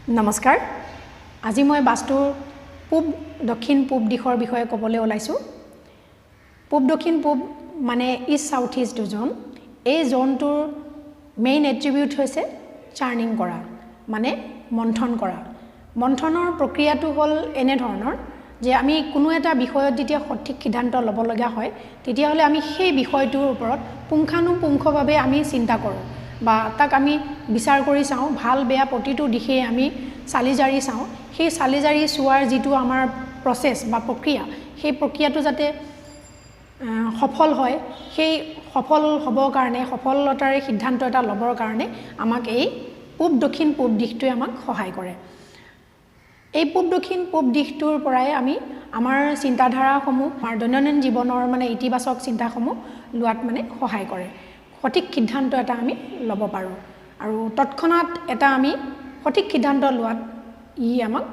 নমস্কাৰ আজি মই বাস্তুৰ পূব দক্ষিণ পূব দিশৰ বিষয়ে ক'বলৈ ওলাইছো পূব দক্ষিণ পূব মানে ইষ্ট সাউথ ইষ্ট জোন এই জোনটোৰ মেইন এট্ৰিবিউট হৈছে চাৰ্নিং কৰা মানে মন্থন কৰা মন্থনৰ প্ৰক্ৰিয়াটো হ'ল এনে ধৰণৰ যে আমি কোনো এটা বিষয়ত যেতিয়া সঠিক সিদ্ধান্ত ল'ব লগা হয় তেতিয়া হলে আমি সেই বিষয়টোৰ ওপৰত পুংখানুপুংখভাৱে আমি চিন্তা কৰোঁ বা তাক আমি বিচাৰ কৰি চাওঁ ভাল বেয়া প্ৰতিটো দিশে আমি চালিজাৰি চাওঁ সেই চালিজাৰি চোৱাৰ যেটো আমাৰ প্ৰসেস বা প্ৰক্ৰিয়া সেই প্ৰক্ৰিয়াটো যাতে সফল হয় সেই সফল হ'বৰ কাৰণে সফলতাৰে সিদ্ধান্ত এটা ল'বৰ কাৰণে আমাক এই পূব দক্ষিণ পূব দিশটোৱে আমাক সহায় কৰে এই পূব দক্ষিণ পূব দিশটোৰ পৰাই আমি আমাৰ চিন্তাধাৰাসমূহ আমাৰ দৈনন্দিন জীৱনৰ মানে ইতিবাচক চিন্তাসমূহ লোৱাত মানে সহায় কৰে সঠিক সিদ্ধান্ত এটা আমি ল'ব পাৰোঁ আৰু তৎক্ষণাত এটা আমি সঠিক সিদ্ধান্ত লোৱাত ই আমাক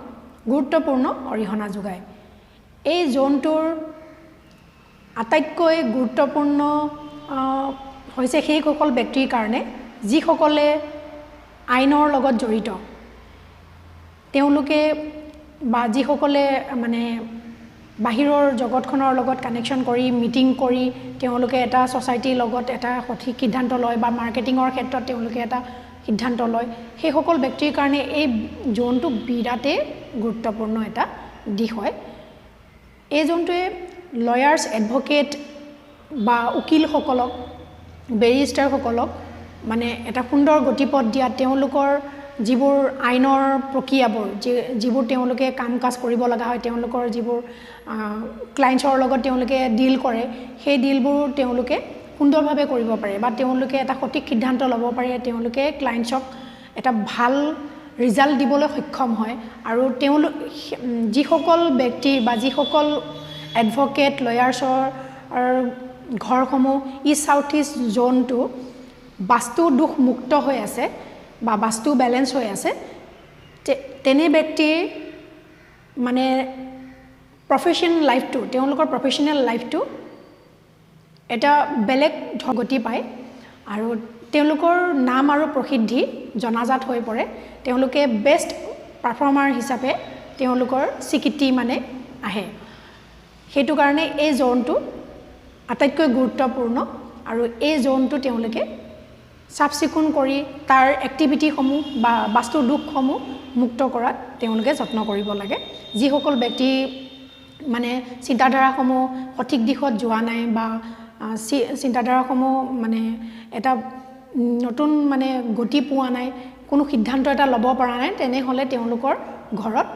গুৰুত্বপূৰ্ণ অৰিহণা যোগায় এই জোনটোৰ আটাইতকৈ গুৰুত্বপূৰ্ণ হৈছে সেইসকল ব্যক্তিৰ কাৰণে যিসকলে আইনৰ লগত জড়িত তেওঁলোকে বা যিসকলে মানে বাহিৰৰ জগতখনৰ লগত কানেকশ্যন কৰি মিটিং কৰি তেওঁলোকে এটা সোসাইটিৰ লগত এটা সঠিক সিদ্ধান্ত লয় বা মাৰ্কেটিঙৰ ক্ষেত্ৰত তেওঁলোকে এটা সিদ্ধান্ত লয় সেই সকল ব্যক্তিৰ কাৰণে এই জোনটো বিৰাটে গুৰুত্বপূৰ্ণ এটা দিশ হয় এই জোনটোৱে লয়াৰ্ছ এডভোকেট বা উকিলসকলক বেৰিষ্টাৰসকলক মানে এটা সুন্দৰ গতিপথ দিয়া তেওঁলোকৰ যিবোৰ আইনৰ প্ৰক্ৰিয়াবোৰ যিবোৰ তেওঁলোকে কাম কাজ কৰিব লগা হয় তেওঁলোকৰ যিবোৰ ক্লায়েন্টছৰ লগত তেওঁলোকে ডিল কৰে সেই ডিলবোৰ তেওঁলোকে সুন্দৰভাৱে কৰিব পাৰে বা তেওঁলোকে এটা সঠিক সিদ্ধান্ত ল'ব পাৰে তেওঁলোকে ক্লায়েন্টছক এটা ভাল ৰিজাল্ট দিবলৈ সক্ষম হয় আৰু তেওঁলোক যিসকল ব্যক্তি বা যিসকল এডভোকেট লয়াৰ্ছৰ ঘৰসমূহ ইষ্ট সাউথ ইষ্ট জোনটো বাস্তু দুখ মুক্ত হৈ আছে বা বাস্তু বেলেন্স হৈ আছে তেনে ব্যক্তিৰ মানে প্ৰফেশনাল লাইফটো তেওঁলোকৰ প্ৰফেশনাল লাইফটো এটা বেলেগ গতি পায় আৰু তেওঁলোকৰ নাম আৰু প্ৰসিদ্ধি জনাজাত হৈ পৰে তেওঁলোকে বেষ্ট পাৰফৰ্মাৰ হিচাপে তেওঁলোকৰ স্বীকৃতি মানে আহে সেইটো কাৰণে এই জোনটো আটাইতকৈ গুৰুত্বপূৰ্ণ আৰু এই জোনটো তেওঁলোকে সাবচিকুন কৰি তাৰ এক্টিভিটিসমূহ বা বাস্তু দুখসমূহ মুক্ত কৰাত তেওঁলোকে যত্ন কৰিব লাগে যিসকল ব্যক্তি মানে চিন্তাধাৰাসমূহ সঠিক দিশত যোৱা নাই বা চিন্তাধাৰাসমূহ মানে এটা নতুন মানে গতি পোৱা নাই কোনো সিদ্ধান্ত এটা ল'ব পৰা নাই তেনেহলে তেওঁলোকৰ ঘৰত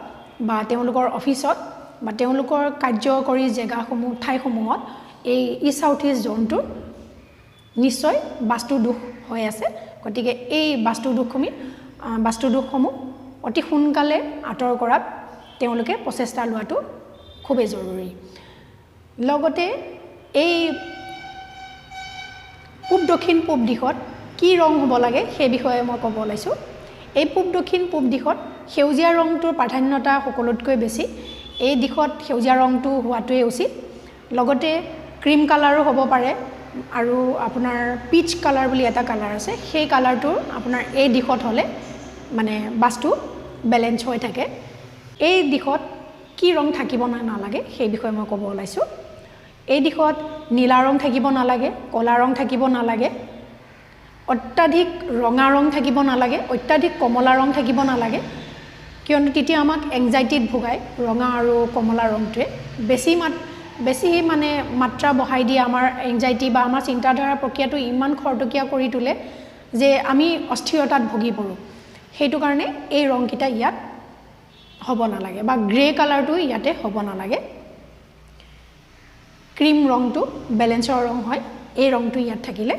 বা তেওঁলোকৰ অফিচত বা তেওঁলোকৰ কাৰ্যকৰী জেগাসমূহ ঠাইসমূহত এই ইষ্ট সাউথ ইষ্ট জোনটো নিশ্চয় বাস্তু দুখ হৈ আছে গতিকে এই বাস্তু দুখসমূহ অতি সোনকালে আঁতৰ কৰাত তেওঁলোকে প্ৰচেষ্টা লোৱাটো খুবেই জৰুৰী লগতে এই পূব দক্ষিণ পূব দিশত কি ৰং হ'ব লাগে সেই বিষয়ে মই ক'ব ওলাইছোঁ এই পূব দক্ষিণ পূব দিশত সেউজীয়া ৰংটোৰ প্ৰাধান্যতা সকলোতকৈ বেছি এই দিশত সেউজীয়া ৰংটো হোৱাটোৱে উচিত লগতে ক্ৰীম কালাৰো হ'ব পাৰে আৰু আপোনাৰ পিচ কালাৰ বুলি এটা কালাৰ আছে সেই কালাৰটো আপোনাৰ এই দিশত হ'লে মানে বাস্তু বেলেন্স হৈ থাকে এই দিশত কি ৰং থাকিব নালাগে সেই বিষয়ে মই ক'ব ওলাইছোঁ এই দিশত নীলা ৰং থাকিব নালাগে কলা ৰং থাকিব নালাগে অত্যাধিক ৰঙা ৰং থাকিব নালাগে অত্যাধিক কমলা ৰং থাকিব নালাগে কিয়নো তেতিয়া আমাক এংজাইটিত ভোগায় ৰঙা আৰু কমলা ৰংটোৱে বেছি মানে মাত্ৰা বঢ়াই দিয়ে আমাৰ এংজাইটি বা আমাৰ চিন্তাধাৰা প্ৰক্ৰিয়াটো ইমান খৰতকীয়া কৰি তোলে যে আমি অস্থিৰতাত ভুগি পৰোঁ সেইটো কাৰণে এই ৰংকিটা ইয়াত হ'ব নালাগে বা গ্ৰে কালাৰটো ইয়াতে হ'ব নালাগে ক্ৰীম ৰংটো বেলেন্সৰ ৰং হয় এই ৰংটো ইয়াত থাকিলে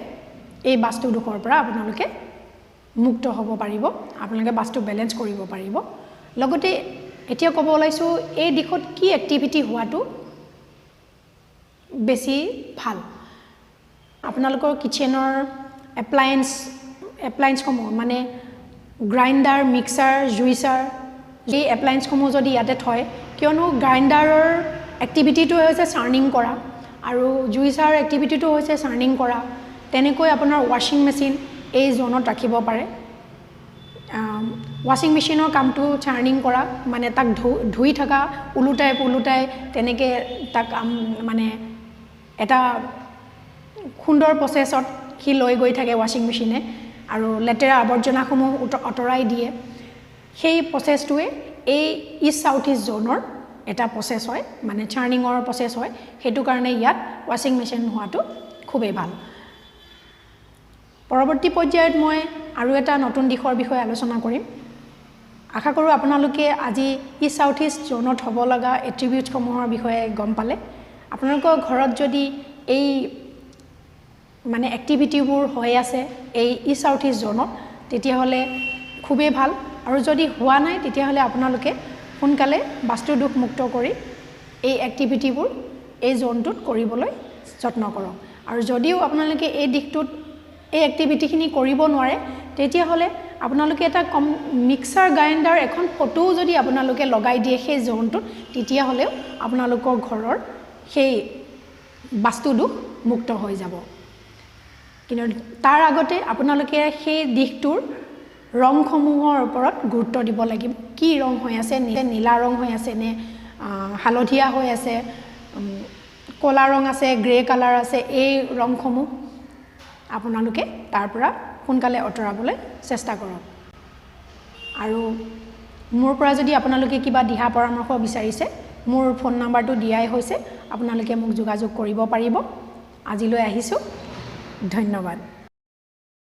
এই বাস্তু দুখৰ পৰা আপোনালোকে মুক্ত হ'ব পাৰিব আপোনালোকে বাস্তু বেলেন্স কৰিব পাৰিব লগতে এতিয়া ক'ব ওলাইছোঁ এই দিশত কি এক্টিভিটি হোৱাটো বেছি ভাল আপোনালোকৰ কিচেনৰ এপ্লায়েন্সসমূহ মানে গ্ৰাইণ্ডাৰ মিক্সাৰ জুইচাৰ এই এপ্লায়েন্সসমূহ যদি ইয়াতে থয় কিয়নো গ্ৰাইণ্ডাৰৰ এক্টিভিটিটো হৈছে চাৰ্নিং কৰা আৰু জুইচাৰ এক্টিভিটিটো হৈছে চাৰ্নিং কৰা তেনেকৈ আপোনাৰ ৱাশ্বিং মেচিন এই জোনত ৰাখিব পাৰে ৱাশ্বিং মেচিনৰ কামটো চাৰ্নিং কৰা মানে তাক ধুই থকা উলুটাই তেনেকৈ তাক মানে এটা সুন্দৰ প্ৰচেছত সি লৈ গৈ থাকে ৱাশ্বিং মেচিনে আৰু লেতেৰা আৱৰ্জনাসমূহ আঁতৰাই দিয়ে সেই প্ৰচেছটোৱে এই ইষ্ট সাউথ ইষ্ট জোনৰ এটা প্ৰচেছ হয় মানে চাৰ্নিঙৰ প্ৰচেছ হয় সেইটো কাৰণে ইয়াত ৱাশ্বিং মেচিন হোৱাটো খুবেই ভাল পৰৱৰ্তী পৰ্যায়ত মই আৰু এটা নতুন দিশৰ বিষয়ে আলোচনা কৰিম আশা কৰোঁ আপোনালোকে আজি ইষ্ট সাউথ ইষ্ট জোনত হ'ব লগা এট্ৰিবিউটসমূহৰ বিষয়ে গম পালে আপোনালোকৰ ঘৰত যদি এই মানে এক্টিভিটিবোৰ হৈ আছে এই ইষ্ট সাউথ ইষ্ট জোনত তেতিয়াহ'লে খুবেই ভাল আৰু যদি হোৱা নাই তেতিয়াহ'লে আপোনালোকে সোনকালে বাস্তু দোষ মুক্ত কৰি এই এক্টিভিটিবোৰ এই জোনটোত কৰিবলৈ যত্ন কৰক আৰু যদিও আপোনালোকে এই দিশটোত এই এক্টিভিটিখিনি কৰিব নোৱাৰে তেতিয়াহ'লে আপোনালোকে এটা মিক্সাৰ গ্ৰাইণ্ডাৰ এখন ফটোও যদি আপোনালোকে লগাই দিয়ে সেই জোনটোত তেতিয়াহ'লেও আপোনালোকৰ ঘৰৰ সেই বাস্তু দোষ মুক্ত হৈ যাব কিন্তু তাৰ আগতে আপোনালোকে সেই দিশটোৰ ৰংসমূহৰ ওপৰত গুৰুত্ব দিব লাগিব কি ৰং হৈ আছে নীলা ৰং হৈ আছে নে হালধীয়া হৈ আছে কলা ৰং আছে গ্ৰে কালাৰ আছে এই ৰংসমূহ আপোনালোকে তাৰ পৰা সোনকালে আঁতৰাবলৈ চেষ্টা কৰক আৰু মোৰ পৰা যদি আপোনালোকে কিবা দিহা পৰামৰ্শ বিচাৰিছে মোৰ ফোন নাম্বাৰটো দিয়াই হৈছে আপোনালোকে মোক যোগাযোগ কৰিব পাৰিব আজিলৈ আহিছোঁ ধন্যবাদ